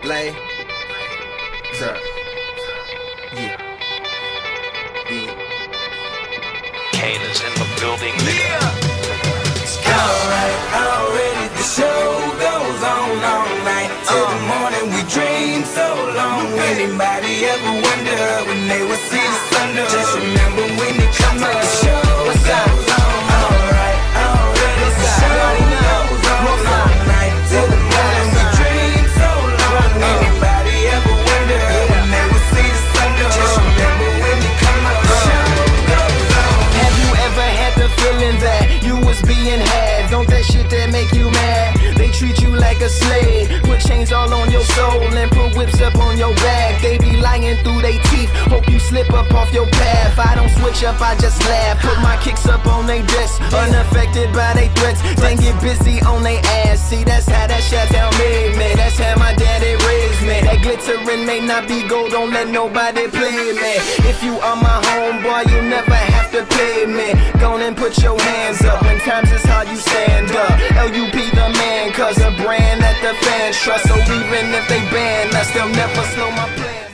Lay. What's up? Yeah. Kane is in the building. Alright, already the show goes on all night till the morning. We dream so long. Anybody ever wonder when they will see the sun? Just remember when it comes to the show. What's up? Alright, already the show goes on all night till the morning. We dream so long. Anybody ever wonder when they will see the sun? Just remember when it comes to the show goes on. Have you ever had the feeling that you was being had? Don't that shit that make you mad? They treat you like a slave, put chains all on your soul and put whips up on your back. They be lying through they teeth, hope you slip up off your path. I don't switch up, I just laugh, put my kicks up on they desk, unaffected by they threats, then get busy on they ass. See, that's how that Chi-Town made me, that's how my daddy raised me. That glittering may not be gold, don't let nobody play me. If you are my homeboy, you never have to pay me. Go and put your hands up, when times is hard you stand up. LUP the man, cause a brand that the fans trust. So even if they ban us, they'll never slow my plans.